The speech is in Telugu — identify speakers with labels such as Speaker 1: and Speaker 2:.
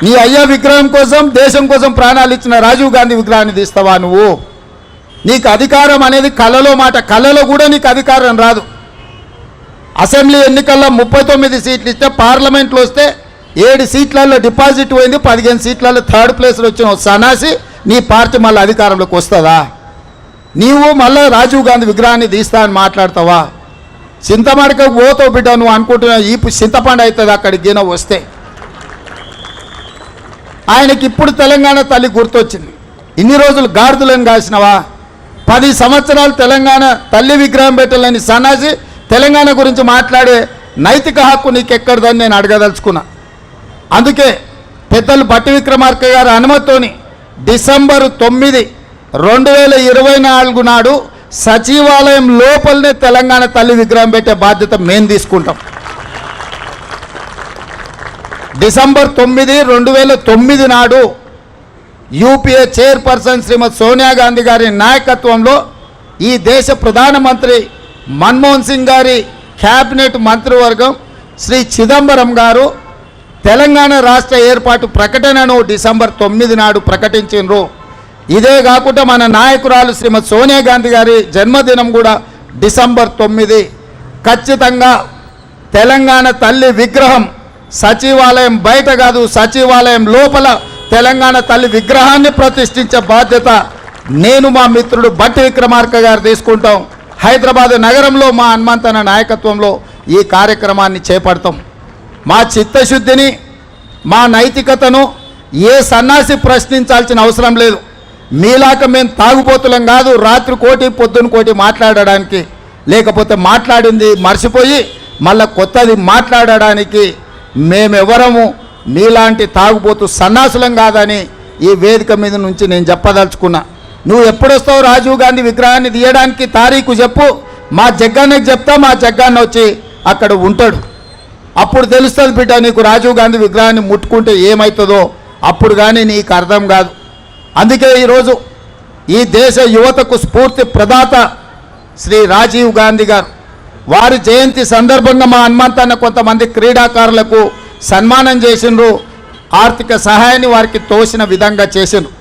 Speaker 1: నీ అయ్యా విగ్రహం కోసం దేశం కోసం ప్రాణాలు ఇచ్చిన రాజీవ్ గాంధీ విగ్రహాన్ని తీస్తావా నువ్వు? నీకు అధికారం అనేది కళలో మాట, కళలో కూడా నీకు అధికారం రాదు. అసెంబ్లీ ఎన్నికల్లో 39 సీట్లు ఇస్తే పార్లమెంట్లో వస్తే 7 సీట్లలో డిపాజిట్ పోయింది, 15 సీట్లలో థర్డ్ ప్లేస్లో వచ్చిన సన్నాసి నీ పార్టీ మళ్ళీ అధికారంలోకి వస్తుందా? నీవు మళ్ళీ రాజీవ్ గాంధీ విగ్రహాన్ని తీస్తా అని మాట్లాడతావా? చింతమడక పోతో బిడ్డ నువ్వు అనుకుంటున్నావు ఈ చింతపండు అవుతుంది అక్కడికి గిన వస్తే. ఆయనకి ఇప్పుడు తెలంగాణ తల్లి గుర్తొచ్చింది. ఇన్ని రోజులు గాడిదలను కాసినవా? 10 సంవత్సరాలు తెలంగాణ తల్లి విగ్రహం పెట్టలేని సన్నాసి తెలంగాణ గురించి మాట్లాడే నైతిక హక్కు నీకెక్కడదని నేను అడగదలుచుకున్నా. అందుకే పెద్దలు బట్టి విక్రమార్క గారి అనుమతితోని డిసెంబర్ 9, 2024 నాడు సచివాలయం లోపలనే తెలంగాణ తల్లి విగ్రహం పెట్టే బాధ్యత మేము తీసుకుంటాం. డిసెంబర్ 9, 2009 నాడు యూపీఏ చైర్పర్సన్ శ్రీమతి సోనియా గాంధీ గారి నాయకత్వంలో ఈ దేశ ప్రధానమంత్రి మన్మోహన్ సింగ్ గారి క్యాబినెట్ మంత్రివర్గం శ్రీ చిదంబరం గారు తెలంగాణ రాష్ట్ర ఏర్పాటు ప్రకటనను డిసెంబర్ 9 నాడు ప్రకటించారు. ఇదే కాకుండా మన నాయకురాలు శ్రీమతి సోనియా గాంధీ గారి జన్మదినం కూడా డిసెంబర్ 9. ఖచ్చితంగా తెలంగాణ తల్లి విగ్రహం సచివాలయం బయట కాదు, సచివాలయం లోపల తెలంగాణ తల్లి విగ్రహాన్ని ప్రతిష్ఠించే బాధ్యత నేను మా మిత్రుడు బట్టి విక్రమార్క గారు తీసుకుంటాం. హైదరాబాద్ నగరంలో మా హనుమంతన నాయకత్వంలో ఈ కార్యక్రమాన్ని చేపడతాం. మా చిత్తశుద్ధిని, మా నైతికతను ఏ సన్నాసి ప్రశ్నించాల్సిన అవసరం లేదు. మీలాక మేము తాగుబోతులం కాదు, రాత్రి కోటి పొద్దున కోటి మాట్లాడడానికి, లేకపోతే మాట్లాడింది మర్చిపోయి మళ్ళీ కొత్తది మాట్లాడడానికి మేమెవరము మీలాంటి తాగుబోతు సన్నాసులం కాదని ఈ వేదిక మీద నుంచి నేను చెప్పదలుచుకున్నా. నువ్వు ఎప్పుడొస్తావు రాజీవ్ గాంధీ విగ్రహాన్ని తీయడానికి? తారీఖు చెప్పు, మా జగ్గాన్నకి చెప్తా, మా జగ్గాన్న వచ్చి అక్కడ ఉంటాడు. అప్పుడు తెలుస్తుంది బిడ్డ నీకు రాజీవ్ గాంధీ విగ్రహాన్ని ముట్టుకుంటే ఏమవుతుందో. అప్పుడు కానీ నీకు అర్థం కాదు. అందుకే ఈరోజు ఈ దేశ యువతకు స్ఫూర్తి ప్రదాత శ్రీ రాజీవ్ గాంధీ గారు వారి జయంతి సందర్భంగా మా హనుమంతన్న కొంతమంది క్రీడాకారులకు సన్మానం చేసిండ్రు, ఆర్థిక సహాయాన్ని వారికి తోసిన విధంగా చేసిండ్రు.